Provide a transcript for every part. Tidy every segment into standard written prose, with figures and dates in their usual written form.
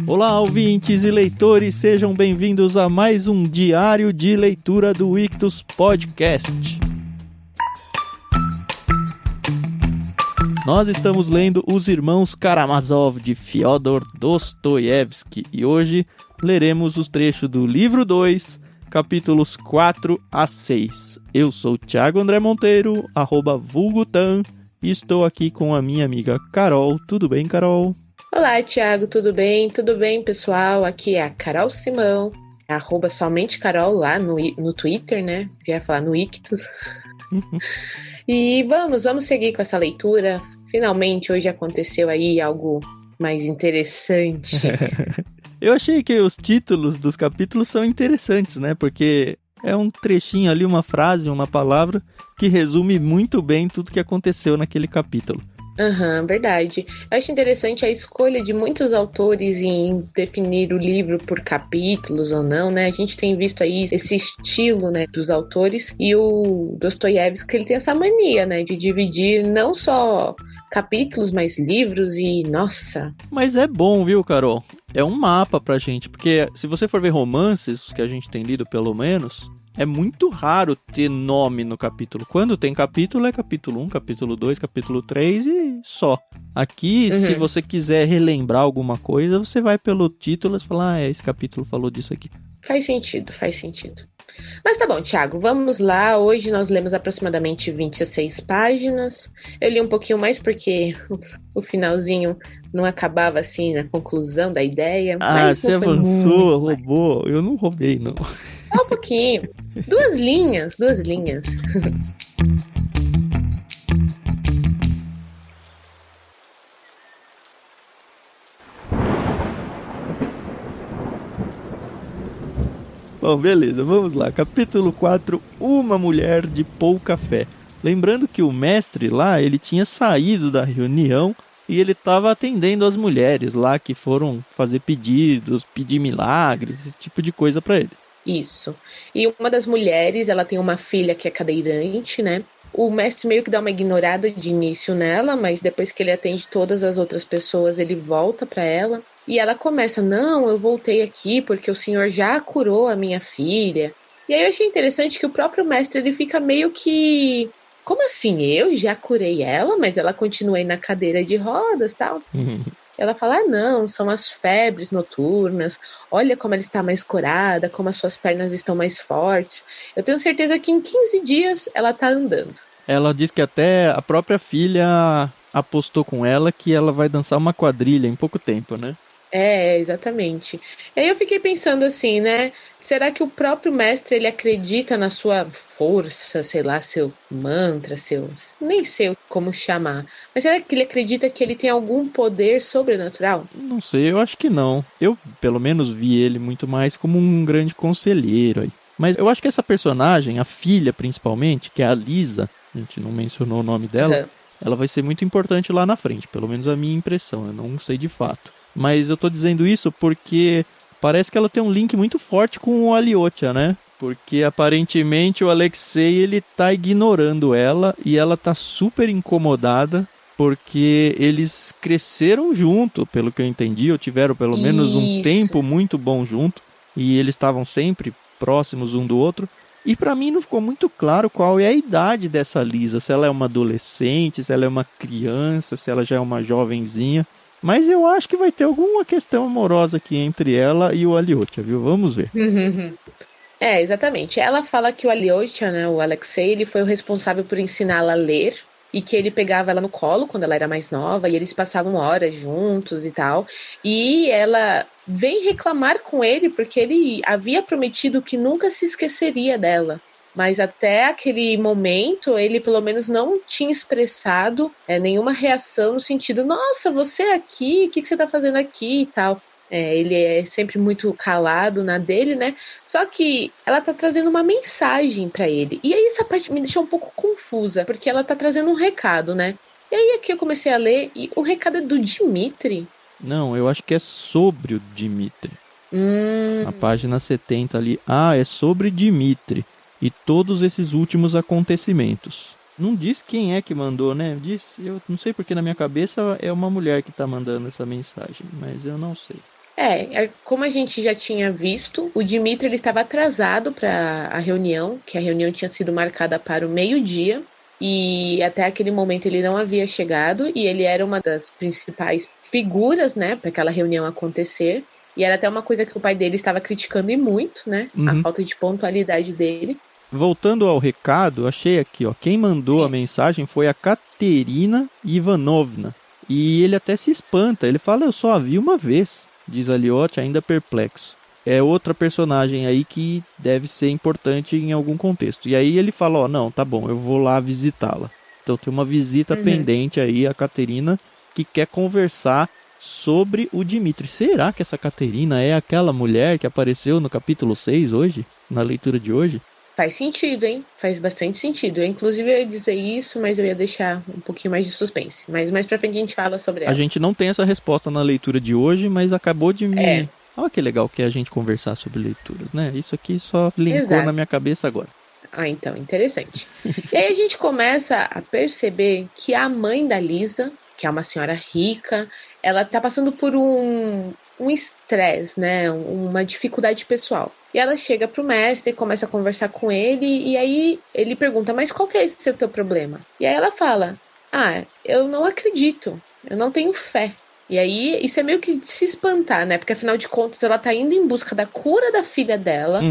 Olá, ouvintes e leitores, sejam bem-vindos a mais um diário de leitura do Ictus Podcast. Nós estamos lendo Os Irmãos Karamazov, de Fyodor Dostoiévski, e hoje leremos os trechos do livro 2, capítulos 4 a 6. Eu sou o Thiago André Monteiro, @vulgutan, e estou aqui com a minha amiga Carol. Tudo bem, Carol? Olá, Thiago, tudo bem? Tudo bem, pessoal? Aqui é a Carol Simão, @somente Carol lá no Twitter, né? Queria falar no Ictus. E vamos seguir com essa leitura. Finalmente, hoje aconteceu aí algo mais interessante. Eu achei que os títulos dos capítulos são interessantes, né? Porque é um trechinho ali, uma frase, uma palavra que resume muito bem tudo que aconteceu naquele capítulo. Verdade. Eu acho interessante a escolha de muitos autores em definir o livro por capítulos ou não, né? A gente tem visto aí esse estilo, né, dos autores, e o Dostoiévski, ele tem essa mania, né, de dividir não só capítulos, mas livros e, nossa... Mas é bom, viu, Carol? É um mapa pra gente, porque se você for ver romances, que a gente tem lido pelo menos... É muito raro ter nome no capítulo. Quando tem capítulo, é capítulo 1, capítulo 2, capítulo 3 e só. Aqui, se você quiser relembrar alguma coisa, você vai pelo título e fala, esse capítulo falou disso aqui. Faz sentido. Mas tá bom, Thiago, vamos lá. Hoje nós lemos aproximadamente 26 páginas. Eu li um pouquinho mais porque o finalzinho não acabava assim na conclusão da ideia. Mas você avançou, roubou. Eu não roubei, não. Só um pouquinho. Duas linhas. Bom, beleza, vamos lá. Capítulo 4, Uma Mulher de Pouca Fé. Lembrando que o mestre lá, ele tinha saído da reunião e ele estava atendendo as mulheres lá que foram fazer pedidos, pedir milagres, esse tipo de coisa para ele. Isso. E uma das mulheres, ela tem uma filha que é cadeirante, né? O mestre meio que dá uma ignorada de início nela, mas depois que ele atende todas as outras pessoas, ele volta para ela. E ela começa, não, eu voltei aqui porque o senhor já curou a minha filha. E aí eu achei interessante que o próprio mestre, ele fica meio que... Como assim? Eu já curei ela, mas ela continua aí na cadeira de rodas e tal. Ela fala, não, são as febres noturnas, olha como ela está mais corada, como as suas pernas estão mais fortes. Eu tenho certeza que em 15 dias ela está andando. Ela diz que até a própria filha apostou com ela que ela vai dançar uma quadrilha em pouco tempo, né? Exatamente. E aí eu fiquei pensando assim, né? Será que o próprio mestre, ele acredita na sua força, sei lá, seu mantra, nem sei como chamar. Mas será que ele acredita que ele tem algum poder sobrenatural? Não sei, eu acho que não. Eu, pelo menos, vi ele muito mais como um grande conselheiro aí. Mas eu acho que essa personagem, a filha principalmente, que é a Lisa, a gente não mencionou o nome dela, ela vai ser muito importante lá na frente, pelo menos a minha impressão, eu não sei de fato. Mas eu tô dizendo isso porque parece que ela tem um link muito forte com o Alyosha, né? Porque aparentemente o Alexei, ele tá ignorando ela e ela tá super incomodada porque eles cresceram junto, pelo que eu entendi, ou tiveram pelo menos um tempo muito bom junto e eles estavam sempre próximos um do outro. E pra mim não ficou muito claro qual é a idade dessa Lisa, se ela é uma adolescente, se ela é uma criança, se ela já é uma jovenzinha. Mas eu acho que vai ter alguma questão amorosa aqui entre ela e o Alyosha, viu? Vamos ver. Exatamente. Ela fala que o Alyosha, né, o Alexei, ele foi o responsável por ensiná-la a ler e que ele pegava ela no colo quando ela era mais nova e eles passavam horas juntos e tal. E ela vem reclamar com ele porque ele havia prometido que nunca se esqueceria dela. Mas até aquele momento, ele pelo menos não tinha expressado nenhuma reação no sentido, nossa, você aqui, o que você tá fazendo aqui e tal. Ele é sempre muito calado na dele, né? Só que ela tá trazendo uma mensagem pra ele. E aí essa parte me deixou um pouco confusa, porque ela tá trazendo um recado, né? E aí aqui eu comecei a ler e o recado é do Dmitri. Não, eu acho que é sobre o Dmitri. Na página 70 ali. É sobre Dmitri e todos esses últimos acontecimentos. Não diz quem é que mandou, né? Diz, eu não sei porque na minha cabeça é uma mulher que tá mandando essa mensagem, mas eu não sei. Como a gente já tinha visto, o Dmitry ele estava atrasado para a reunião, que a reunião tinha sido marcada para o meio-dia, e até aquele momento ele não havia chegado, e ele era uma das principais figuras, né, para aquela reunião acontecer, e era até uma coisa que o pai dele estava criticando e muito, né, a falta de pontualidade dele. Voltando ao recado, achei aqui, ó, quem mandou a mensagem foi a Katerina Ivanovna, e ele até se espanta, ele fala, eu só a vi uma vez. Diz Aliotti, ainda perplexo. É outra personagem aí que deve ser importante em algum contexto. E aí ele fala, ó, não, tá bom, eu vou lá visitá-la. Então tem uma visita pendente aí, a Caterina, que quer conversar sobre o Dmitry. Será que essa Caterina é aquela mulher que apareceu no capítulo 6 hoje? Na leitura de hoje? Faz sentido, hein? Faz bastante sentido. Eu, inclusive, eu ia dizer isso, mas eu ia deixar um pouquinho mais de suspense. Mas mais pra frente a gente fala sobre ela. A gente não tem essa resposta na leitura de hoje, mas acabou de me... Olha que legal que é a gente conversar sobre leituras, né? Isso aqui só linkou na minha cabeça agora. Ah, então, interessante. E aí a gente começa a perceber que a mãe da Lisa, que é uma senhora rica, ela tá passando por um estresse, né? Uma dificuldade pessoal. E ela chega pro mestre, começa a conversar com ele, e aí ele pergunta, mas qual que é esse teu problema? E aí ela fala, eu não acredito, eu não tenho fé. E aí isso é meio que de se espantar, né? Porque afinal de contas ela tá indo em busca da cura da filha dela,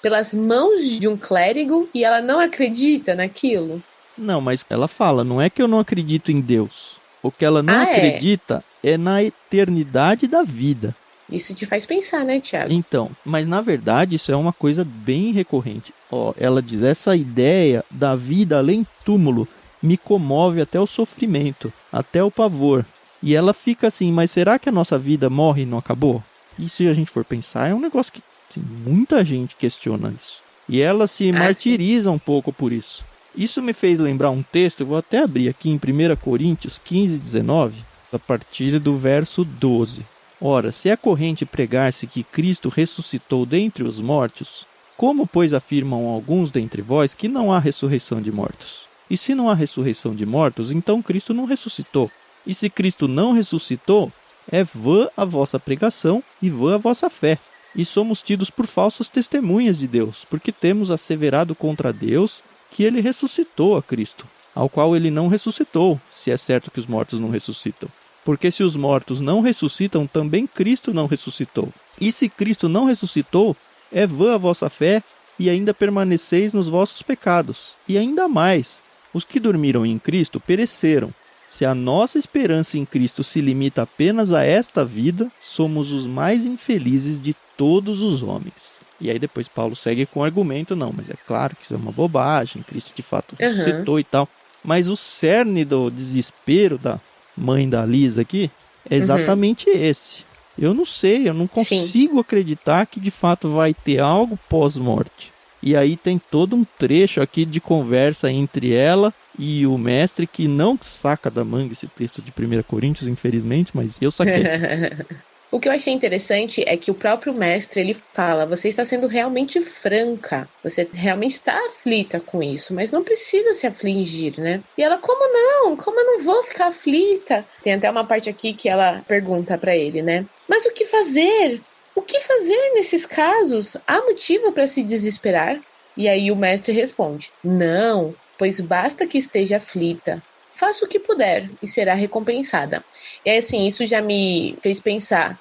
pelas mãos de um clérigo, e ela não acredita naquilo. Não, mas ela fala, não é que eu não acredito em Deus. O que ela não acredita é na eternidade da vida. Isso te faz pensar, né, Thiago? Então, mas na verdade isso é uma coisa bem recorrente. Ela diz, essa ideia da vida além túmulo me comove até o sofrimento, até o pavor. E ela fica assim, mas será que a nossa vida morre e não acabou? E se a gente for pensar, é um negócio que assim, muita gente questiona isso. E ela se martiriza um pouco por isso. Isso me fez lembrar um texto, eu vou até abrir aqui em 1 Coríntios 15, 19, a partir do verso 12. Ora, se é corrente pregar-se que Cristo ressuscitou dentre os mortos, como, pois, afirmam alguns dentre vós que não há ressurreição de mortos? E se não há ressurreição de mortos, então Cristo não ressuscitou. E se Cristo não ressuscitou, é vã a vossa pregação e vã a vossa fé. E somos tidos por falsas testemunhas de Deus, porque temos asseverado contra Deus que ele ressuscitou a Cristo, ao qual ele não ressuscitou, se é certo que os mortos não ressuscitam. Porque se os mortos não ressuscitam, também Cristo não ressuscitou. E se Cristo não ressuscitou, é vã a vossa fé e ainda permaneceis nos vossos pecados. E ainda mais, os que dormiram em Cristo pereceram. Se a nossa esperança em Cristo se limita apenas a esta vida, somos os mais infelizes de todos os homens. E aí depois Paulo segue com o argumento, não, mas é claro que isso é uma bobagem, Cristo de fato ressuscitou e tal. Mas o cerne do desespero da mãe da Lisa aqui é exatamente esse. Eu não sei, eu não consigo acreditar que de fato vai ter algo pós-morte. E aí tem todo um trecho aqui de conversa entre ela e o mestre que não saca da manga esse texto de 1 Coríntios, infelizmente, mas eu saquei. O que eu achei interessante é que o próprio mestre, ele fala, você está sendo realmente franca, você realmente está aflita com isso, mas não precisa se afligir, né? E ela, como não? Como eu não vou ficar aflita? Tem até uma parte aqui que ela pergunta para ele, né? Mas o que fazer? O que fazer nesses casos? Há motivo para se desesperar? E aí o mestre responde, não, pois basta que esteja aflita. Faça o que puder e será recompensada. E aí, assim, isso já me fez pensar,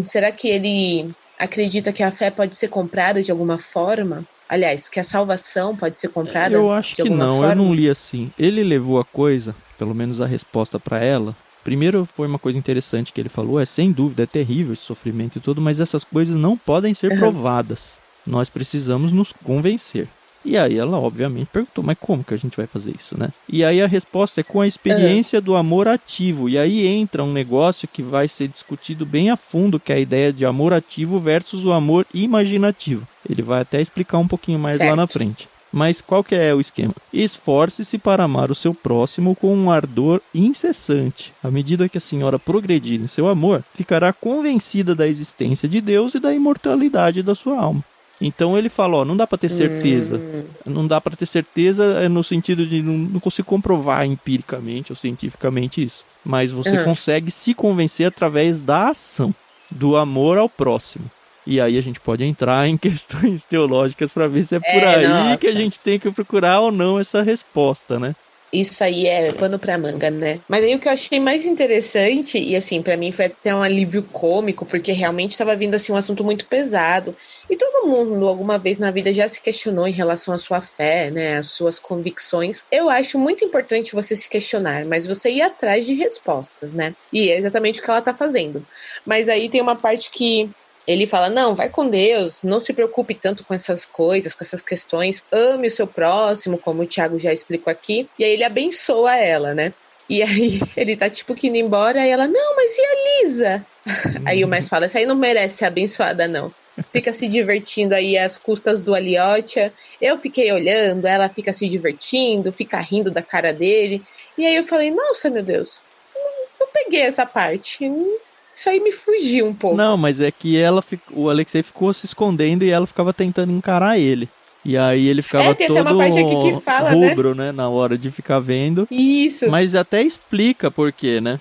será que ele acredita que a fé pode ser comprada de alguma forma? Aliás, que a salvação pode ser comprada de alguma forma? Eu acho que não, eu não li assim. Ele levou a coisa, pelo menos a resposta para ela. Primeiro foi uma coisa interessante que ele falou, sem dúvida, é terrível esse sofrimento e tudo, mas essas coisas não podem ser provadas. Nós precisamos nos convencer. E aí ela, obviamente, perguntou, mas como que a gente vai fazer isso, né? E aí a resposta é com a experiência do amor ativo. E aí entra um negócio que vai ser discutido bem a fundo, que é a ideia de amor ativo versus o amor imaginativo. Ele vai até explicar um pouquinho mais lá na frente. Mas qual que é o esquema? Esforce-se para amar o seu próximo com um ardor incessante. À medida que a senhora progredir em seu amor, ficará convencida da existência de Deus e da imortalidade da sua alma. Então ele fala, não dá para ter certeza. Não dá para ter certeza no sentido de não consigo comprovar empiricamente ou cientificamente isso. Mas você consegue se convencer através da ação. do amor ao próximo. E aí a gente pode entrar em questões teológicas para ver se é por aí nossa. que a gente tem que procurar ou não essa resposta, né? Isso aí é pano pra manga, né? Mas aí o que eu achei mais interessante, e assim, pra mim foi até um alívio cômico, porque realmente tava vindo assim um assunto muito pesado. E todo mundo alguma vez na vida já se questionou em relação à sua fé, né? Às suas convicções. Eu acho muito importante você se questionar, mas você ir atrás de respostas, né? E é exatamente o que ela tá fazendo. Mas aí tem uma parte que ele fala, não, vai com Deus, não se preocupe tanto com essas coisas, com essas questões, ame o seu próximo, como o Thiago já explicou aqui, e aí ele abençoa ela, né? E aí ele tá tipo que indo embora, e ela, não, mas e a Lisa? Aí o mais fala, essa aí não merece ser abençoada, não. Fica se divertindo aí às custas do Aliotia. Eu fiquei olhando, ela fica se divertindo, fica rindo da cara dele. E aí eu falei, nossa, meu Deus, não peguei essa parte. Isso aí me fugiu um pouco. Não, mas é que o Alexei ficou se escondendo e ela ficava tentando encarar ele. E aí ele ficava tem todo até uma parte aqui que fala, rubro, né, na hora de ficar vendo. Isso. Mas até explica por quê, né?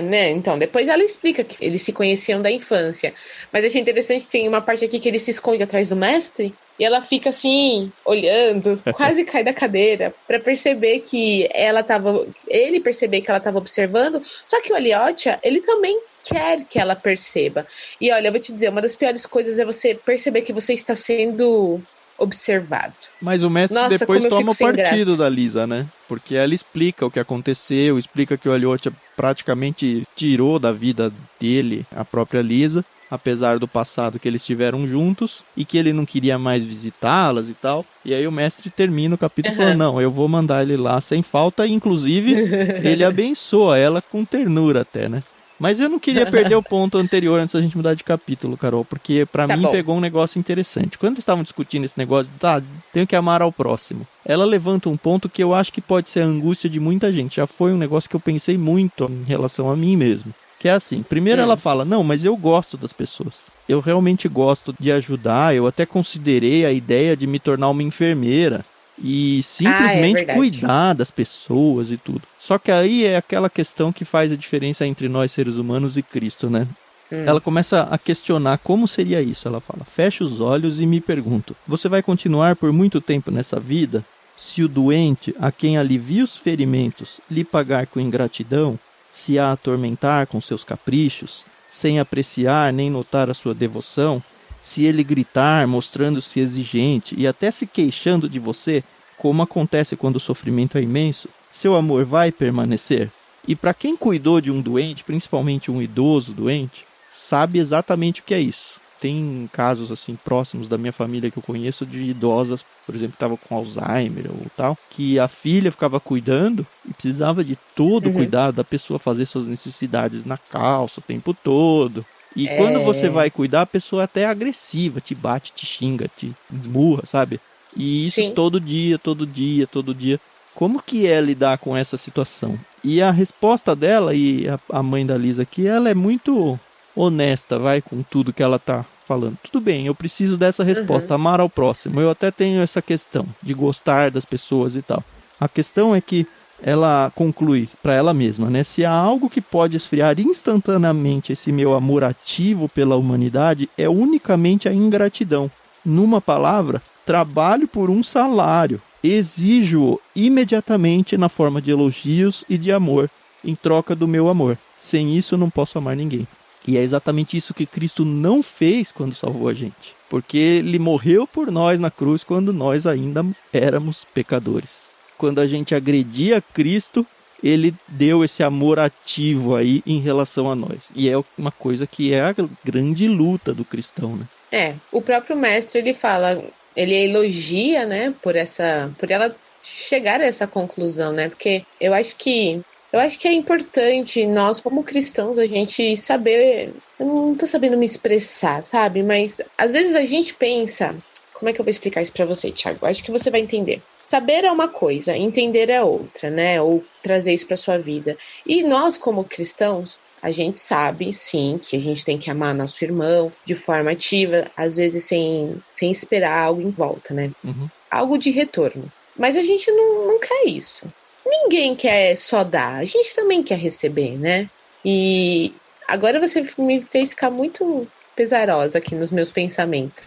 Né? Então, depois ela explica que eles se conheciam da infância. Mas achei interessante, tem uma parte aqui que ele se esconde atrás do mestre e ela fica assim, olhando, quase cai da cadeira, pra perceber que ele perceber que ela tava observando, só que o Aliotia, ele também quer que ela perceba. E olha, eu vou te dizer, uma das piores coisas é você perceber que você está sendo observado. Mas o mestre depois toma partido da Lisa, né? Porque ela explica o que aconteceu, explica que o Aliotia praticamente tirou da vida dele a própria Lisa, apesar do passado que eles tiveram juntos, e que ele não queria mais visitá-las e tal. E aí o mestre termina o capítulo falando, não, eu vou mandar ele lá sem falta, e inclusive ele abençoa ela com ternura até, né? Mas eu não queria perder o ponto anterior antes da gente mudar de capítulo, Carol, porque pra mim pegou um negócio interessante. Quando estavam discutindo esse negócio, tenho que amar ao próximo. Ela levanta um ponto que eu acho que pode ser a angústia de muita gente. Já foi um negócio que eu pensei muito em relação a mim mesmo. Que é assim, primeiro ela fala, não, mas eu gosto das pessoas. Eu realmente gosto de ajudar, eu até considerei a ideia de me tornar uma enfermeira. E simplesmente cuidar das pessoas e tudo. Só que aí é aquela questão que faz a diferença entre nós seres humanos e Cristo, né? Ela começa a questionar como seria isso. Ela fala, fecha os olhos e me pergunto, você vai continuar por muito tempo nessa vida? Se o doente, a quem alivia os ferimentos, lhe pagar com ingratidão, se a atormentar com seus caprichos, sem apreciar nem notar a sua devoção, se ele gritar, mostrando-se exigente e até se queixando de você, como acontece quando o sofrimento é imenso, seu amor vai permanecer? E para quem cuidou de um doente, principalmente um idoso doente, sabe exatamente o que é isso. Tem casos assim próximos da minha família que eu conheço de idosas, por exemplo, que estavam com Alzheimer ou tal, que a filha ficava cuidando e precisava de todo o cuidado da pessoa fazer suas necessidades na calça o tempo todo. E quando você vai cuidar, a pessoa até é agressiva, te bate, te xinga, te esmurra, sabe? E isso todo dia. Como que é lidar com essa situação? E a resposta dela, e a mãe da Lisa aqui, ela é muito honesta, vai, com tudo que ela tá falando. Tudo bem, eu preciso dessa resposta, amar ao próximo. Eu até tenho essa questão de gostar das pessoas e tal. A questão é que ela conclui para ela mesma, né? Se há algo que pode esfriar instantaneamente esse meu amor ativo pela humanidade, é unicamente a ingratidão. Numa palavra, trabalho por um salário. Exijo-o imediatamente na forma de elogios e de amor, em troca do meu amor. Sem isso, não posso amar ninguém. E é exatamente isso que Cristo não fez quando salvou a gente. Porque ele morreu por nós na cruz quando nós ainda éramos pecadores. Quando a gente agredia Cristo, ele deu esse amor ativo aí em relação a nós. E é uma coisa que é a grande luta do cristão, né? O próprio mestre, ele fala, ele elogia, né, por ela chegar a essa conclusão, né? Porque eu acho que é importante nós, como cristãos, a gente saber, eu não tô sabendo me expressar, sabe? Mas às vezes a gente pensa, como é que eu vou explicar isso pra você, Thiago? Acho que você vai entender. Saber é uma coisa, entender é outra, né? Ou trazer isso para sua vida. E nós, como cristãos, a gente sabe, sim, que a gente tem que amar nosso irmão de forma ativa, às vezes sem esperar algo em volta, né? Algo de retorno. Mas a gente não quer isso. Ninguém quer só dar, a gente também quer receber, né? E Agora você me fez ficar muito pesarosa aqui nos meus pensamentos.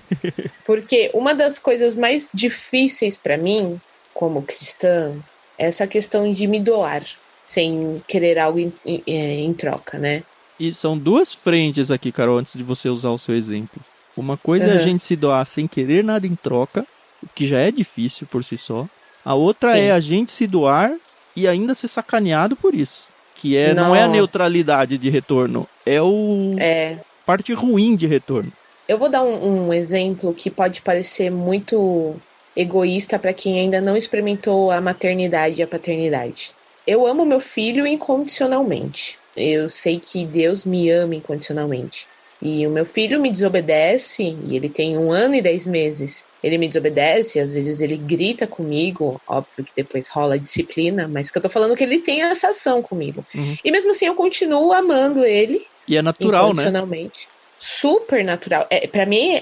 Porque uma das coisas mais difíceis para mim, como cristã, é essa questão de me doar, sem querer algo em troca, né? E são duas frentes aqui, Carol, antes de você usar o seu exemplo. Uma coisa é a gente se doar sem querer nada em troca, o que já é difícil por si só. A outra é a gente se doar e ainda ser sacaneado por isso. Que não é a neutralidade de retorno, é parte ruim de retorno. Eu vou dar um exemplo que pode parecer muito egoísta para quem ainda não experimentou a maternidade e a paternidade. Eu amo meu filho incondicionalmente. Eu sei que Deus me ama incondicionalmente. E o meu filho me desobedece, e ele tem 1 ano e 10 meses. Ele me desobedece, às vezes ele grita comigo, óbvio que depois rola disciplina, mas que eu tô falando que ele tem essa ação comigo. E mesmo assim eu continuo amando ele. E é natural, incondicionalmente. Né? Super natural. Pra mim,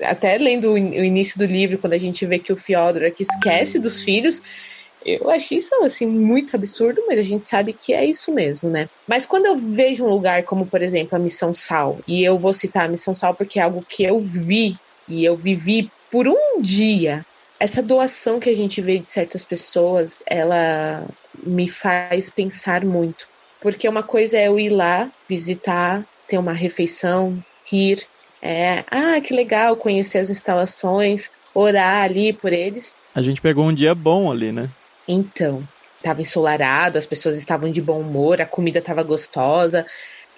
até lendo o início do livro, quando a gente vê que o Fyodor aqui esquece dos filhos, eu achei isso assim muito absurdo, mas a gente sabe que é isso mesmo, né? Mas quando eu vejo um lugar como, por exemplo, a Missão Sal, e eu vou citar a Missão Sal porque é algo que eu vi e eu vivi por um dia, essa doação que a gente vê de certas pessoas, ela me faz pensar muito. Porque uma coisa é eu ir lá, visitar, ter uma refeição, rir, que legal, conhecer as instalações, orar ali por eles. A gente pegou um dia bom ali, né? Então, estava ensolarado, as pessoas estavam de bom humor, a comida estava gostosa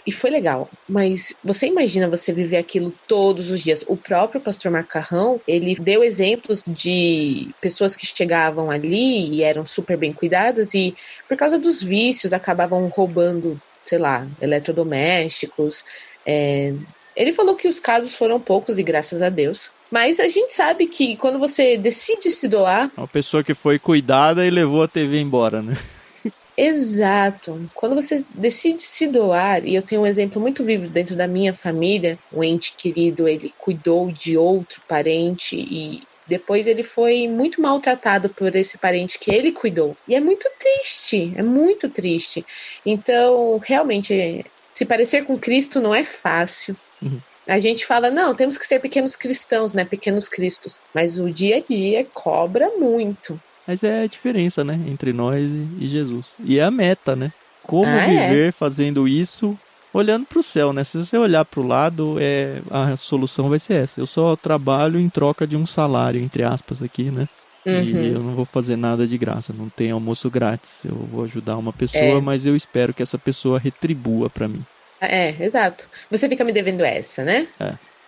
e foi legal. Mas você imagina você viver aquilo todos os dias? O próprio pastor Macarrão, ele deu exemplos de pessoas que chegavam ali e eram super bem cuidadas e por causa dos vícios acabavam roubando, sei lá, eletrodomésticos. Ele falou que os casos foram poucos e graças a Deus. Mas a gente sabe que quando você decide se doar... Uma pessoa que foi cuidada e levou a TV embora, né? Exato. Quando você decide se doar, e eu tenho um exemplo muito vivo dentro da minha família, um ente querido, ele cuidou de outro parente e depois ele foi muito maltratado por esse parente que ele cuidou. E é muito triste. Então, realmente, se parecer com Cristo não é fácil. A gente fala, não, temos que ser pequenos cristãos, né? Pequenos cristos. Mas o dia a dia cobra muito. Mas é a diferença, né? Entre nós e Jesus. E é a meta, né? Como viver fazendo isso, olhando para o céu, né? Se você olhar para o lado, a solução vai ser essa. Eu só trabalho em troca de um salário, entre aspas, aqui, né? E eu não vou fazer nada de graça. Não tem almoço grátis. Eu vou ajudar uma pessoa, mas eu espero que essa pessoa retribua para mim. Exato. Você fica me devendo essa, né?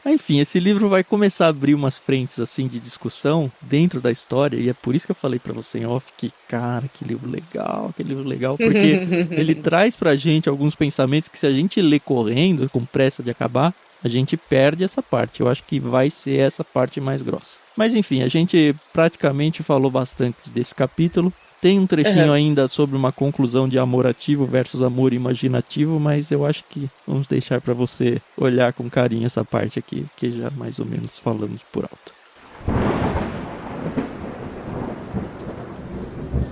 Enfim, esse livro vai começar a abrir umas frentes assim de discussão dentro da história, e é por isso que eu falei pra você em off que, cara, que livro legal, porque ele traz pra gente alguns pensamentos que se a gente lê correndo, com pressa de acabar, a gente perde essa parte. Eu acho que vai ser essa parte mais grossa. Mas enfim, a gente praticamente falou bastante desse capítulo. Tem um trechinho ainda sobre uma conclusão de amor ativo versus amor imaginativo, mas eu acho que vamos deixar para você olhar com carinho essa parte aqui, que já mais ou menos falamos por alto.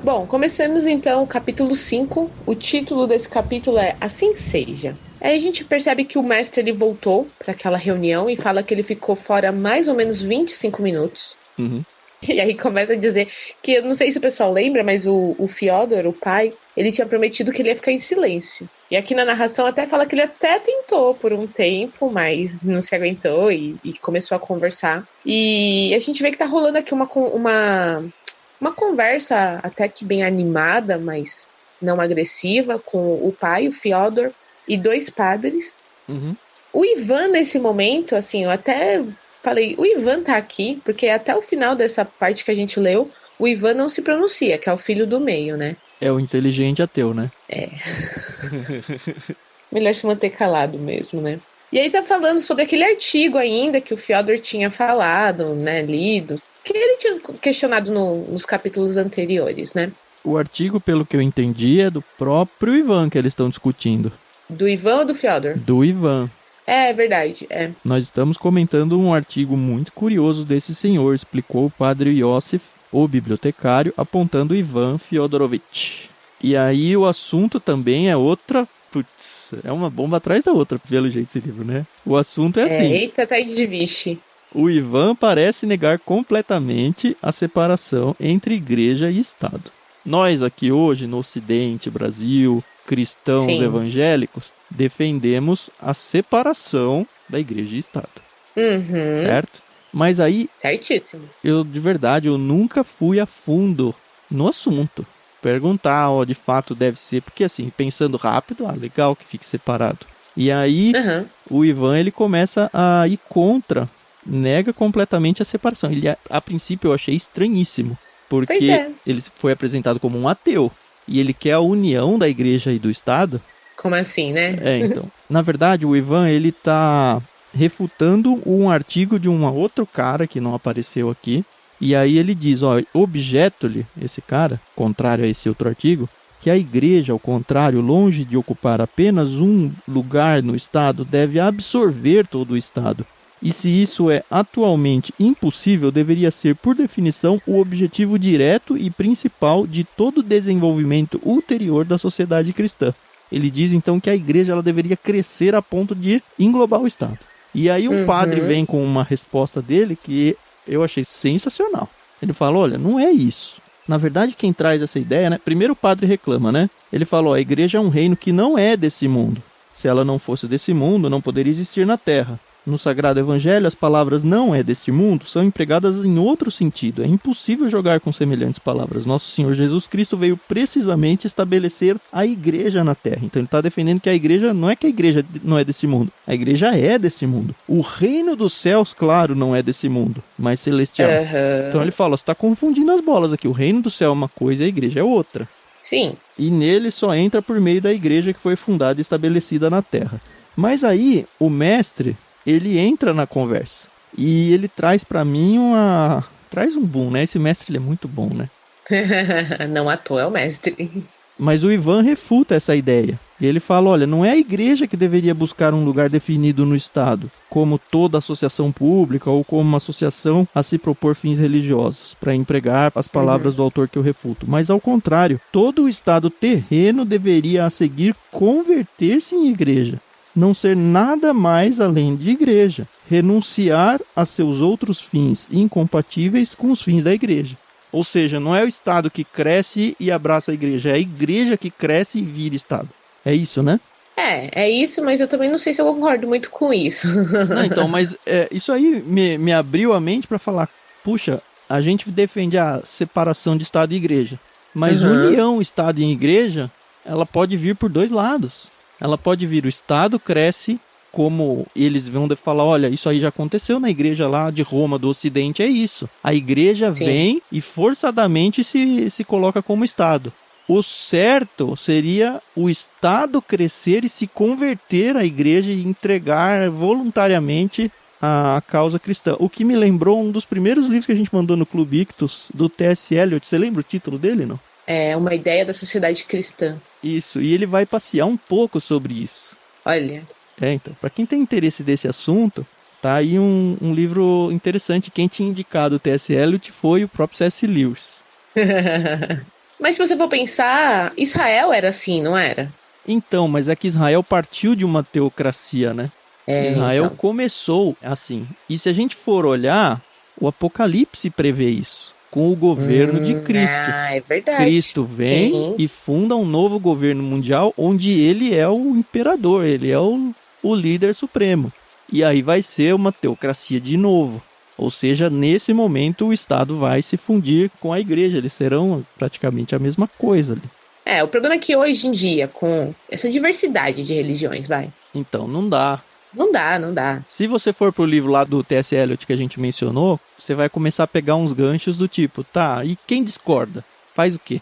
Bom, começamos então o capítulo 5. O título desse capítulo é Assim Seja. Aí a gente percebe que o mestre ele voltou para aquela reunião e fala que ele ficou fora mais ou menos 25 minutos. E aí começa a dizer que, eu não sei se o pessoal lembra, mas o Fyodor, o pai, ele tinha prometido que ele ia ficar em silêncio. E aqui na narração até fala que ele até tentou por um tempo, mas não se aguentou e começou a conversar. E a gente vê que tá rolando aqui uma conversa até que bem animada, mas não agressiva, com o pai, o Fyodor, e 2 padres. O Ivan, nesse momento, assim, eu até... falei, o Ivan tá aqui, porque até o final dessa parte que a gente leu, o Ivan não se pronuncia, que é o filho do meio, né? É o inteligente ateu, né? Melhor se manter calado mesmo, né? E aí tá falando sobre aquele artigo ainda que o Fyodor tinha falado, né, lido, que ele tinha questionado nos capítulos anteriores, né? O artigo, pelo que eu entendi, é do próprio Ivan que eles estão discutindo. Do Ivan ou do Fyodor? Do Ivan. É verdade, Nós estamos comentando um artigo muito curioso desse senhor, explicou o padre Iosif, o bibliotecário, apontando Ivan Fyodorovich. E aí o assunto também é outra Putz, é uma bomba atrás da outra, pelo jeito, esse livro, né? O assunto é assim. Eita, tá de vixe. O Ivan parece negar completamente a separação entre igreja e Estado. Nós aqui hoje, no Ocidente, Brasil, cristãos evangélicos, defendemos a separação da igreja e Estado. Certo? Mas aí, certíssimo. De verdade, eu nunca fui a fundo no assunto. Perguntar, de fato deve ser, porque assim, pensando rápido, legal que fique separado. E aí, o Ivan, ele começa a ir contra, nega completamente a separação. Ele, a princípio, eu achei estranhíssimo, porque ele foi apresentado como um ateu, e ele quer a união da igreja e do Estado. Como assim, né? Então, na verdade, o Ivan, ele tá refutando um artigo de um outro cara que não apareceu aqui. E aí ele diz, objeto-lhe, esse cara, contrário a esse outro artigo, que a igreja, ao contrário, longe de ocupar apenas um lugar no Estado, deve absorver todo o Estado. E se isso é atualmente impossível, deveria ser, por definição, o objetivo direto e principal de todo o desenvolvimento ulterior da sociedade cristã. Ele diz, então, que a igreja ela deveria crescer a ponto de englobar o Estado. E aí um padre vem com uma resposta dele que eu achei sensacional. Ele fala, olha, não é isso. Na verdade, quem traz essa ideia, né? Primeiro o padre reclama, né? Ele falou, a igreja é um reino que não é desse mundo. Se ela não fosse desse mundo, não poderia existir na terra. No Sagrado Evangelho, as palavras não é deste mundo são empregadas em outro sentido. É impossível jogar com semelhantes palavras. Nosso Senhor Jesus Cristo veio precisamente estabelecer a igreja na terra. Então ele está defendendo que a igreja não é que a igreja não é desse mundo. A igreja é desse mundo. O reino dos céus, claro, não é desse mundo, mas celestial. Então ele fala, você está confundindo as bolas aqui. O reino do céu é uma coisa e a igreja é outra. Sim. E nele só entra por meio da igreja que foi fundada e estabelecida na terra. Mas aí o mestre, ele entra na conversa e ele traz pra mim traz um boom, né? Esse mestre, ele é muito bom, né? Não à toa é o mestre. Mas o Ivan refuta essa ideia. E ele fala, olha, não é a igreja que deveria buscar um lugar definido no Estado, como toda associação pública ou como uma associação a se propor fins religiosos, para empregar as palavras do autor que eu refuto. Mas ao contrário, todo o Estado terreno deveria a seguir converter-se em igreja. Não ser nada mais além de igreja, renunciar a seus outros fins incompatíveis com os fins da igreja. Ou seja, não é o Estado que cresce e abraça a igreja, é a igreja que cresce e vira Estado. É isso, né? É isso, mas eu também não sei se eu concordo muito com isso. Não, então, mas isso aí me abriu a mente para falar, puxa, a gente defende a separação de Estado e igreja, mas união Estado e igreja, ela pode vir por dois lados. Ela pode vir, o Estado cresce, como eles vão falar, olha, isso aí já aconteceu na igreja lá de Roma, do Ocidente, é isso. A igreja vem e forçadamente se coloca como Estado. O certo seria o Estado crescer e se converter à igreja e entregar voluntariamente a causa cristã. O que me lembrou um dos primeiros livros que a gente mandou no Clube Ictus, do T.S. Eliot. Você lembra o título dele, não? É uma ideia da sociedade cristã. Isso, e ele vai passear um pouco sobre isso. Olha. Então, para quem tem interesse desse assunto, tá aí um livro interessante. Quem tinha indicado o T.S. Eliot foi o próprio C.S. Lewis. Mas se você for pensar, Israel era assim, não era? Então, mas é que Israel partiu de uma teocracia, né? Israel começou assim. E se a gente for olhar, o Apocalipse prevê isso. Com o governo de Cristo. É verdade. Cristo vem e funda um novo governo mundial onde ele é o imperador, ele é o líder supremo. E aí vai ser uma teocracia de novo. Ou seja, nesse momento o Estado vai se fundir com a igreja, eles serão praticamente a mesma coisa ali. O problema é que hoje em dia, com essa diversidade de religiões, então, não dá. Não dá. Se você for pro livro lá do T.S. Eliot que a gente mencionou, você vai começar a pegar uns ganchos do tipo, tá, e quem discorda? Faz o quê?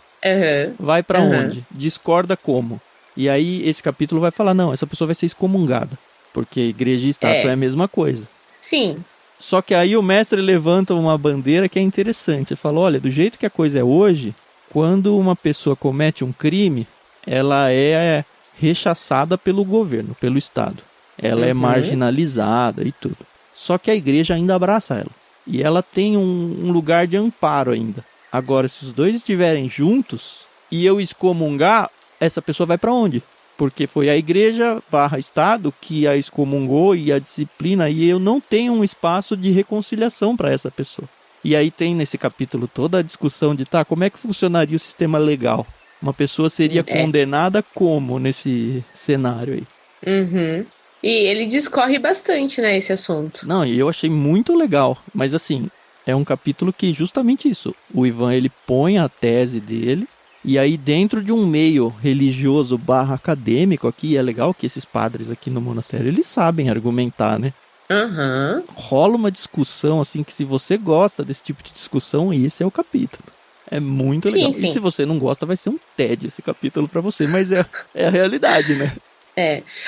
Vai pra onde? Discorda como? E aí esse capítulo vai falar, não, essa pessoa vai ser excomungada, porque igreja e Estado é a mesma coisa. Sim. Só que aí o mestre levanta uma bandeira que é interessante. Ele fala, olha, do jeito que a coisa é hoje, quando uma pessoa comete um crime, ela é rechaçada pelo governo, pelo Estado. Ela é marginalizada e tudo. Só que a igreja ainda abraça ela. E ela tem um lugar de amparo ainda. Agora, se os dois estiverem juntos e eu excomungar, essa pessoa vai para onde? porque foi a igreja / Estado que a excomungou e a disciplina, e eu não tenho um espaço de reconciliação para essa pessoa. E aí tem nesse capítulo toda a discussão de, como é que funcionaria o sistema legal? Uma pessoa seria condenada como nesse cenário aí? Uhum. E ele discorre bastante, né, esse assunto. Não, e eu achei muito legal, mas assim, é um capítulo que justamente isso, o Ivan ele põe a tese dele, e aí dentro de um meio religioso / acadêmico aqui, é legal que esses padres aqui no monastério, eles sabem argumentar, né? Uhum. Rola uma discussão, assim, que se você gosta desse tipo de discussão, esse é o capítulo. É muito legal. Sim. E se você não gosta, vai ser um tédio esse capítulo pra você, mas é a realidade, né?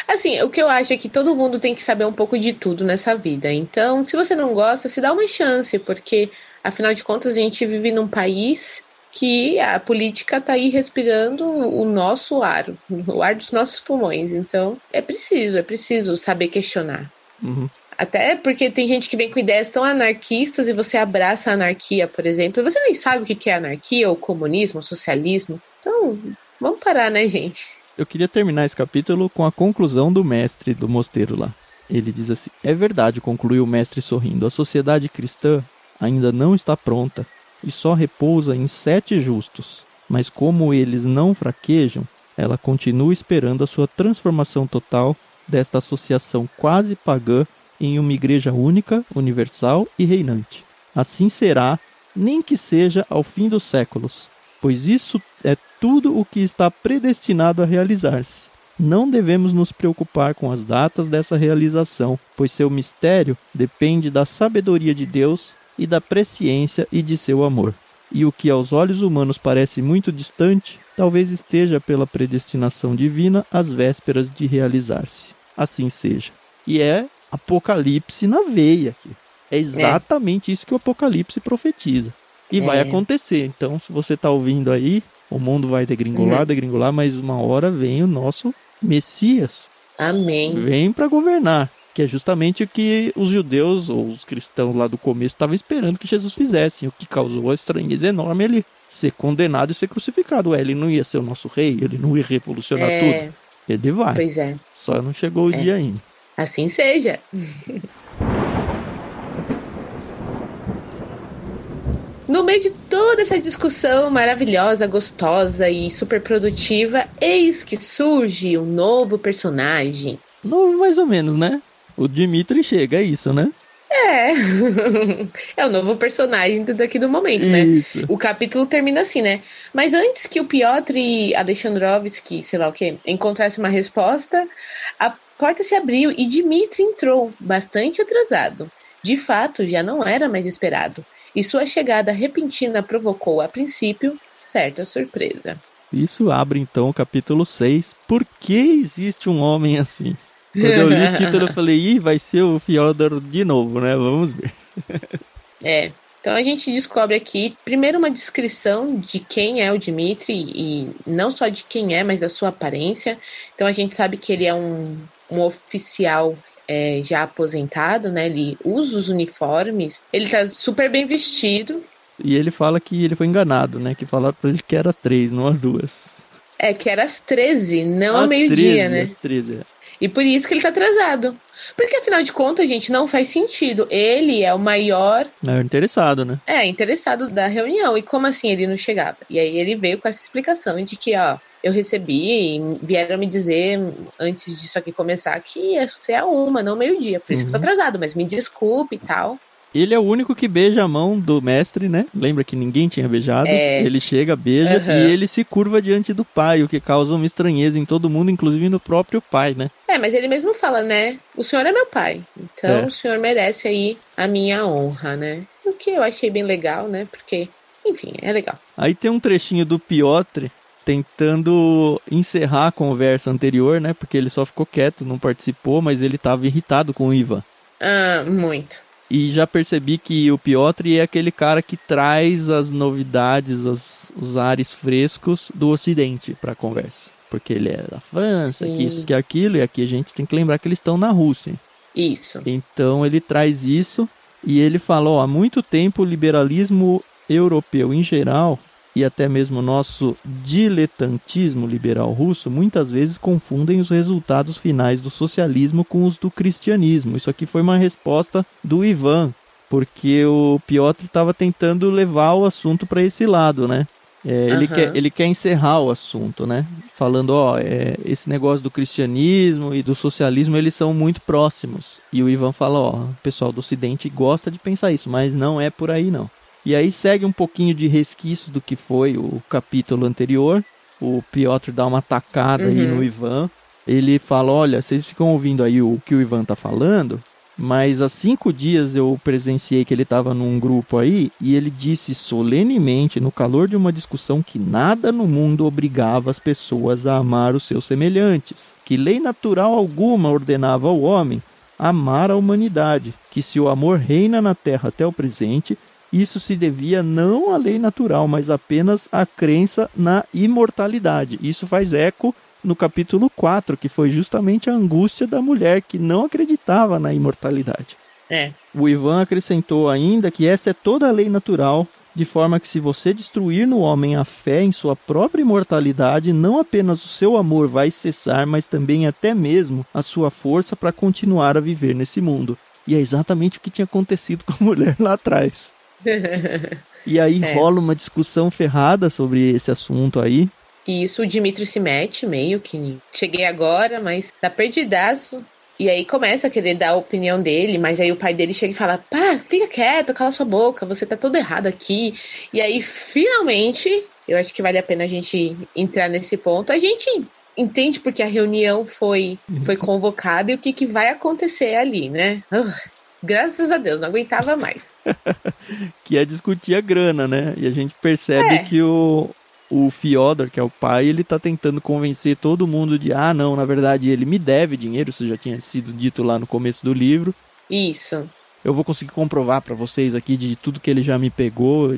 Assim, o que eu acho é que todo mundo tem que saber um pouco de tudo nessa vida. Então, se você não gosta, se dá uma chance, porque, afinal de contas, a gente vive num país que a política tá aí respirando o nosso ar, o ar dos nossos pulmões. Então, é preciso saber questionar. Uhum. Até porque tem gente que vem com ideias tão anarquistas e você abraça a anarquia, por exemplo, e você nem sabe o que é anarquia, ou comunismo, ou socialismo. Então, vamos parar, né, gente? Eu queria terminar esse capítulo com a conclusão do mestre do mosteiro lá. Ele diz assim: é verdade, concluiu o mestre sorrindo, a sociedade cristã ainda não está pronta e só repousa em 7 justos. Mas como eles não fraquejam, ela continua esperando a sua transformação total desta associação quase pagã em uma igreja única, universal e reinante. Assim será, nem que seja ao fim dos séculos, pois isso é tudo o que está predestinado a realizar-se. Não devemos nos preocupar com as datas dessa realização, pois seu mistério depende da sabedoria de Deus e da presciência e de seu amor. E o que aos olhos humanos parece muito distante, talvez esteja pela predestinação divina às vésperas de realizar-se. Assim seja. E é Apocalipse na veia aqui. É exatamente isso que o Apocalipse profetiza. E vai acontecer. Então, se você está ouvindo aí, o mundo vai degringolar, mas uma hora vem o nosso Messias. Amém. Vem para governar. Que é justamente o que os judeus ou os cristãos lá do começo estavam esperando que Jesus fizesse. O que causou a estranheza enorme ele ser condenado e ser crucificado. Ele não ia ser o nosso rei, ele não ia revolucionar tudo. Ele vai. Pois é. Só não chegou o dia ainda. Assim seja. No meio de toda essa discussão maravilhosa, gostosa e super produtiva, eis que surge um novo personagem. Novo mais ou menos, né? O Dmitri chega, é isso, né? É o novo personagem daqui do momento, isso. Né? O capítulo termina assim, né? Mas antes que o Piotr Alexandrovski, sei lá o que, encontrasse uma resposta, a porta se abriu e Dmitri entrou, bastante atrasado. De fato, já não era mais esperado. E sua chegada repentina provocou, a princípio, certa surpresa. Isso abre então o capítulo 6. Por que existe um homem assim? Quando eu li o título eu falei, vai ser o Fyodor de novo, né? Vamos ver. Então a gente descobre aqui, primeiro, uma descrição de quem é o Dmitri, e não só de quem é, mas da sua aparência. Então a gente sabe que ele é um oficial já aposentado, né? Ele usa os uniformes, ele tá super bem vestido. E ele fala que ele foi enganado, né? Que falaram pra ele que era às 3, não às 2. Que era às 13, não ao meio-dia, né? Às 13, E por isso que ele tá atrasado. Porque, afinal de contas, gente, não faz sentido. Ele é o maior interessado, né? Interessado da reunião. E como assim ele não chegava? E aí ele veio com essa explicação de que, eu recebi e vieram me dizer, antes disso aqui começar, que ia ser a 1, não meio-dia. Por isso que eu tô atrasado, mas me desculpe e tal. Ele é o único que beija a mão do mestre, né? Lembra que ninguém tinha beijado? Ele chega, beija e ele se curva diante do pai, o que causa uma estranheza em todo mundo, inclusive no próprio pai, né? Mas ele mesmo fala, né? O senhor é meu pai, então o senhor merece aí a minha honra, né? O que eu achei bem legal, né? Porque, enfim, é legal. Aí tem um trechinho do Piotr tentando encerrar a conversa anterior, né? Porque ele só ficou quieto, não participou, mas ele estava irritado com o Ivan. Muito. E já percebi que o Piotr é aquele cara que traz as novidades, os ares frescos do Ocidente para a conversa. Porque ele é da França, que isso, que aquilo, e aqui a gente tem que lembrar que eles estão na Rússia. Isso. Então ele traz isso e ele falou, há muito tempo o liberalismo europeu em geral e até mesmo o nosso diletantismo liberal russo muitas vezes confundem os resultados finais do socialismo com os do cristianismo. Isso aqui foi uma resposta do Ivan, porque o Piotr estava tentando levar o assunto para esse lado, né? Ele quer encerrar o assunto, né? Falando, esse negócio do cristianismo e do socialismo, eles são muito próximos. E o Ivan fala, o pessoal do Ocidente gosta de pensar isso, mas não é por aí não. E aí segue um pouquinho de resquício do que foi o capítulo anterior. O Piotr dá uma tacada aí no Ivan. Ele fala, olha, vocês ficam ouvindo aí o que o Ivan tá falando, mas há 5 dias eu presenciei que ele estava num grupo aí e ele disse solenemente, no calor de uma discussão, que nada no mundo obrigava as pessoas a amar os seus semelhantes, que lei natural alguma ordenava ao homem amar a humanidade, que se o amor reina na terra até o presente, isso se devia não à lei natural, mas apenas à crença na imortalidade. Isso faz eco no capítulo 4, que foi justamente a angústia da mulher que não acreditava na imortalidade. O Ivan acrescentou ainda que essa é toda a lei natural, de forma que se você destruir no homem a fé em sua própria imortalidade, não apenas o seu amor vai cessar, mas também até mesmo a sua força para continuar a viver nesse mundo. E é exatamente o que tinha acontecido com a mulher lá atrás. E aí rola uma discussão ferrada sobre esse assunto aí. E isso o Dmitry se mete meio que... Cheguei agora, mas tá perdidaço. E aí começa a querer dar a opinião dele, mas aí o pai dele chega e fala, pá, fica quieto, cala sua boca, você tá todo errado aqui. E aí, finalmente, eu acho que vale a pena a gente entrar nesse ponto. A gente entende porque a reunião foi convocada e o que vai acontecer ali, né? Graças a Deus, não aguentava mais. Que é discutir a grana, né? E a gente percebe que o Fyodor, que é o pai, ele tá tentando convencer todo mundo de, não, na verdade ele me deve dinheiro, isso já tinha sido dito lá no começo do livro. Isso. Eu vou conseguir comprovar pra vocês aqui de tudo que ele já me pegou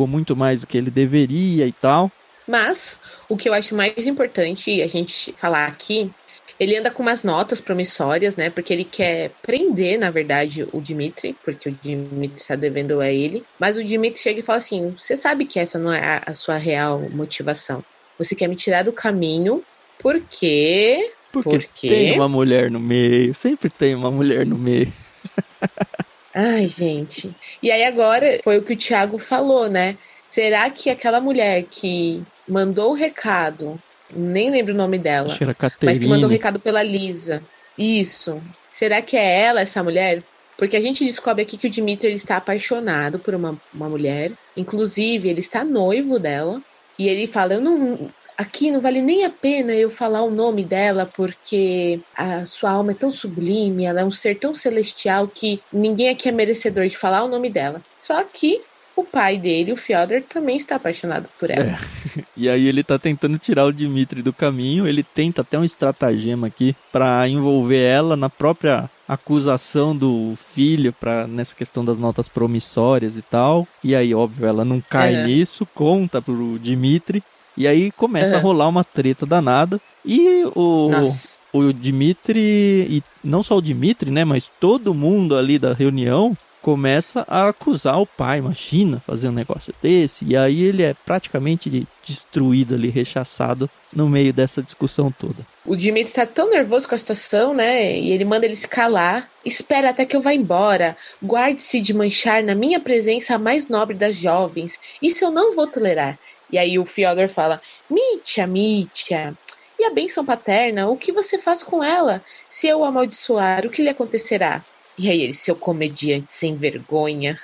muito mais do que ele deveria e tal. Mas, o que eu acho mais importante a gente falar aqui, ele anda com umas notas promissórias, né? Porque ele quer prender, na verdade, o Dmitry, porque o Dmitry está devendo a ele. Mas o Dmitry chega e fala assim, você sabe que essa não é a sua real motivação. Você quer me tirar do caminho porque tem uma mulher no meio, sempre tem uma mulher no meio. Ai, gente. E aí agora, foi o que o Thiago falou, né? Será que aquela mulher que mandou o recado... Nem lembro o nome dela. Acho que era mas que mandou um recado pela Lisa. Isso. Será que é ela, essa mulher? Porque a gente descobre aqui que o Dmitry ele está apaixonado por uma mulher. Inclusive, ele está noivo dela. E ele fala, aqui não vale nem a pena eu falar o nome dela, porque a sua alma é tão sublime, ela é um ser tão celestial que ninguém aqui é merecedor de falar o nome dela. Só que o pai dele, o Fyodor, também está apaixonado por ela. E aí ele tá tentando tirar o Dmitry do caminho, ele tenta até um estratagema aqui para envolver ela na própria acusação do filho, nessa questão das notas promissórias e tal. E aí, óbvio, ela não cai nisso, conta pro Dmitry, e aí começa a rolar uma treta danada. E o Dmitry, e não só o Dmitry, né, mas todo mundo ali da reunião começa a acusar o pai, imagina fazer um negócio desse, e aí ele é praticamente destruído ali, rechaçado no meio dessa discussão toda. O Dmitry tá tão nervoso com a situação, né, e ele manda ele se calar, espera até que eu vá embora, guarde-se de manchar na minha presença a mais nobre das jovens, isso eu não vou tolerar. E aí o Fyodor fala, Mitya, e a bênção paterna, o que você faz com ela? Se eu o amaldiçoar, o que lhe acontecerá? E aí ele, seu comediante sem vergonha.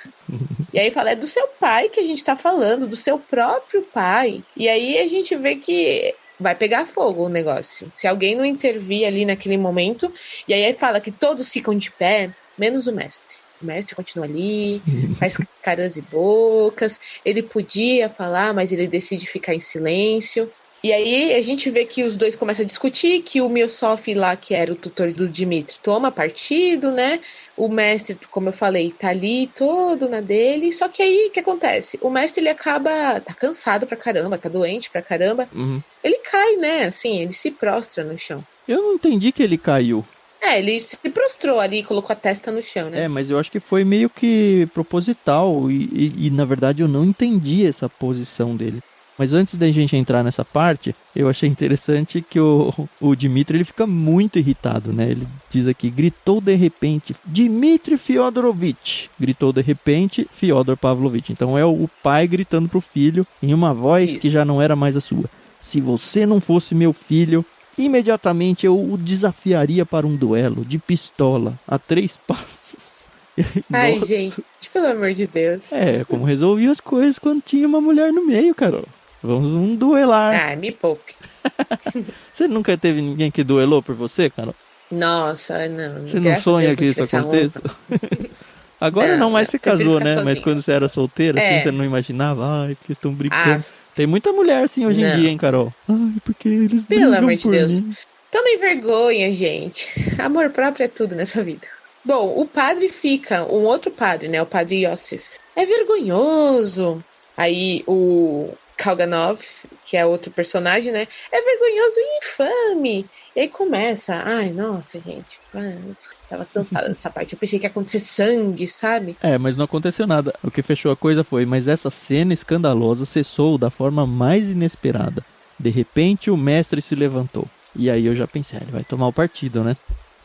E aí fala, é do seu pai que a gente tá falando, do seu próprio pai. E aí a gente vê que vai pegar fogo o negócio. Se alguém não intervir ali naquele momento. E aí fala que todos ficam de pé, menos o mestre. O mestre continua ali, faz caras e bocas. Ele podia falar, mas ele decide ficar em silêncio. E aí a gente vê que os dois começam a discutir, que o Miossof lá, que era o tutor do Dmitry, toma partido, né? O mestre, como eu falei, tá ali todo na dele. Só que aí, o que acontece? O mestre, ele acaba... Tá cansado pra caramba, tá doente pra caramba. Ele cai, né? Assim, ele se prostra no chão. Eu não entendi que ele caiu. Ele se prostrou ali e colocou a testa no chão, né? Mas eu acho que foi meio que proposital. E na verdade, eu não entendi essa posição dele. Mas antes da gente entrar nessa parte, eu achei interessante que o Dmitri, ele fica muito irritado, né? Ele diz aqui, gritou de repente, Dmitri Fyodorovich. Gritou de repente, Fyodor Pavlovich. Então é o pai gritando pro filho em uma voz que já não era mais a sua. Se você não fosse meu filho, imediatamente eu o desafiaria para um duelo de pistola a 3 passos. Ai, nossa. Gente, pelo amor de Deus. Como resolvia as coisas quando tinha uma mulher no meio, Carol. Vamos duelar. Ah, me poupe. Você nunca teve ninguém que duelou por você, Carol? Nossa, não. Você não sonha que isso aconteça? Agora não, mas você casou, né? Sozinha. Mas quando você era solteira, assim, você não imaginava? Ai, porque estão brincando. Tem muita mulher assim hoje em dia, hein, Carol? Ai, porque eles brigam por mim. Pelo amor de Deus. Tomem vergonha, gente. Amor próprio é tudo nessa vida. Bom, o padre fica, um outro padre, né? O padre Yosef. É vergonhoso. Aí o Kalganov, que é outro personagem, né? É vergonhoso e infame. E aí começa, ai, nossa, gente. Tava cansada dessa parte. Eu pensei que ia acontecer sangue, sabe? Mas não aconteceu nada. O que fechou a coisa foi, mas essa cena escandalosa cessou da forma mais inesperada. De repente, o mestre se levantou. E aí eu já pensei, ele vai tomar o partido, né?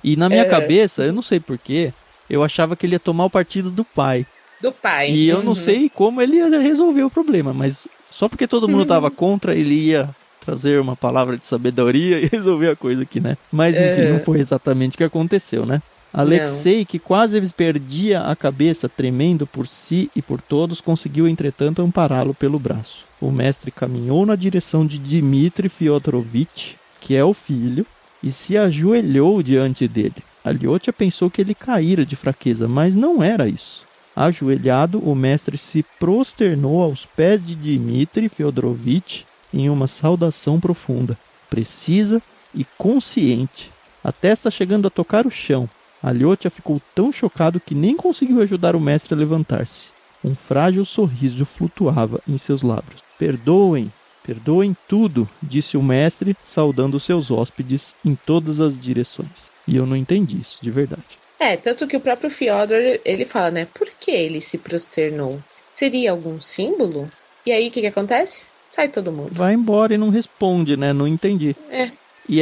E na minha cabeça, eu não sei porquê, eu achava que ele ia tomar o partido do pai. Do pai. E eu não sei como ele ia resolver o problema, mas só porque todo mundo estava contra, ele ia trazer uma palavra de sabedoria e resolver a coisa aqui, né? Mas enfim, não foi exatamente o que aconteceu, né? Alexei, que quase perdia a cabeça, tremendo por si e por todos, conseguiu, entretanto, ampará-lo pelo braço. O mestre caminhou na direção de Dmitri Fyodorovich, que é o filho, e se ajoelhou diante dele. Alyosha pensou que ele caíra de fraqueza, mas não era isso. Ajoelhado, o mestre se prosternou aos pés de Dmitri Fyodorovich em uma saudação profunda, precisa e consciente. A testa chegando a tocar o chão. Alyosha ficou tão chocado que nem conseguiu ajudar o mestre a levantar-se. Um frágil sorriso flutuava em seus lábios. Perdoem tudo, disse o mestre, saudando seus hóspedes em todas as direções. E eu não entendi isso, de verdade. Tanto que o próprio Fyodor, ele fala, né? Por que ele se prosternou? Seria algum símbolo? E aí, o que acontece? Sai todo mundo. Vai embora e não responde, né? Não entendi. E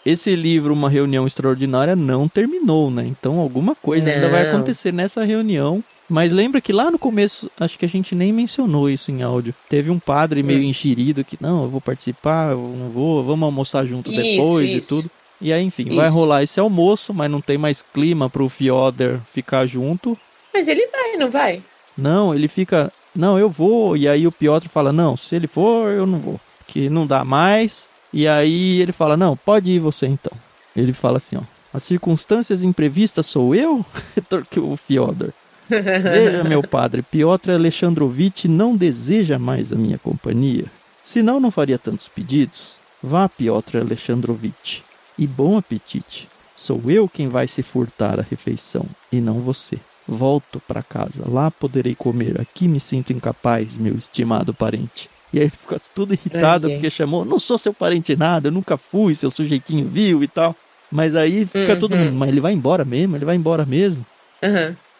esse livro, Uma Reunião Extraordinária, não terminou, né? Então alguma coisa ainda vai acontecer nessa reunião. Mas lembra que lá no começo, acho que a gente nem mencionou isso em áudio. Teve um padre meio enxerido que, não, eu vou participar, eu não vou, vamos almoçar junto depois e tudo. E aí, enfim, vai rolar esse almoço, mas não tem mais clima pro Fyodor ficar junto. Mas ele vai, não vai? Não, ele fica, não, eu vou. E aí o Piotr fala, não, se ele for, eu não vou. Que não dá mais. E aí ele fala, não, pode ir você então. Ele fala assim, ó, as circunstâncias imprevistas sou eu? Retorquiu o Fyodor. Veja, meu padre, Piotr Alexandrovich não deseja mais a minha companhia. Senão não faria tantos pedidos. Vá, Piotr Alexandrovich, e bom apetite. Sou eu quem vai se furtar a refeição, e não você. Volto para casa, lá poderei comer. Aqui me sinto incapaz, meu estimado parente. E aí ele fica tudo irritado porque chamou, não sou seu parente nada, eu nunca fui, seu sujeitinho vil e tal. Mas aí fica todo mundo, mas ele vai embora mesmo?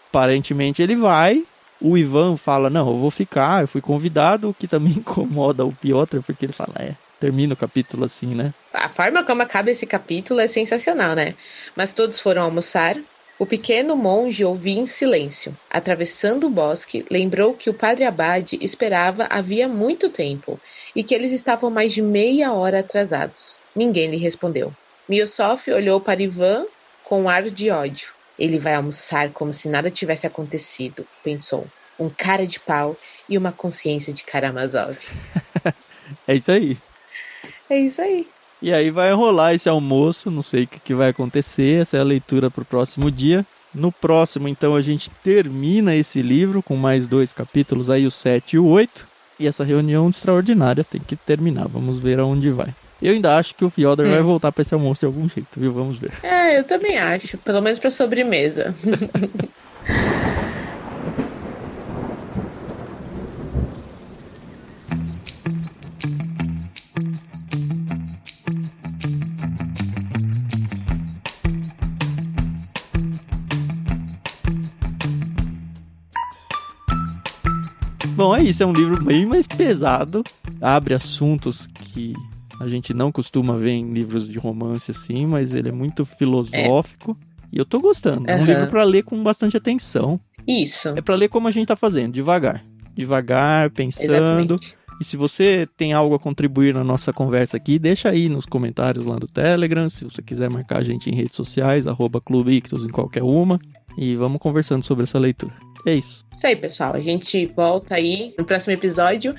Aparentemente ele vai, o Ivan fala, não, eu vou ficar, eu fui convidado, o que também incomoda o Piotr, porque ele fala, termina o capítulo assim, né? A forma como acaba esse capítulo é sensacional, né? Mas todos foram almoçar. O pequeno monge ouvia em silêncio. Atravessando o bosque, lembrou que o padre Abade esperava havia muito tempo e que eles estavam mais de meia hora atrasados. Ninguém lhe respondeu. Miossof olhou para Ivan com um ar de ódio. Ele vai almoçar como se nada tivesse acontecido, pensou. Um cara de pau e uma consciência de Karamazov. É isso aí. É isso aí. E aí vai rolar esse almoço, não sei o que vai acontecer, essa é a leitura para o próximo dia. No próximo, então, a gente termina esse livro com mais 2 capítulos, aí o 7 e o 8. E essa reunião extraordinária tem que terminar, vamos ver aonde vai. Eu ainda acho que o Fyodor vai voltar para esse almoço de algum jeito, viu? Vamos ver. Eu também acho, pelo menos para sobremesa. Bom, é isso, é um livro bem mais pesado. abre assuntos que a gente não costuma ver em livros de romance assim, mas ele é muito filosófico e eu tô gostando. É um livro pra ler com bastante atenção. Isso. É pra ler como a gente tá fazendo, devagar. Devagar, pensando. Exatamente. E se você tem algo a contribuir na nossa conversa aqui, deixa aí nos comentários lá do Telegram. Se você quiser marcar a gente em redes sociais, @Clube Ictus em qualquer uma. E vamos conversando sobre essa leitura. É isso. Isso aí, pessoal. A gente volta aí no próximo episódio.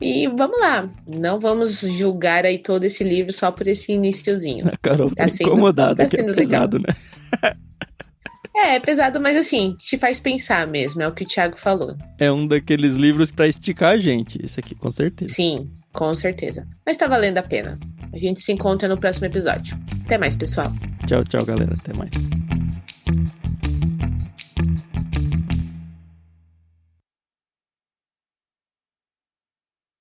E vamos lá. Não vamos julgar aí todo esse livro só por esse iniciozinho. A Carol tá incomodada, que é pesado, legal. Né? É pesado, mas assim, te faz pensar mesmo, é o que o Thiago falou. É um daqueles livros pra esticar a gente, esse aqui, com certeza. Sim, com certeza. Mas tá valendo a pena. A gente se encontra no próximo episódio. Até mais, pessoal. Tchau, tchau, galera. Até mais.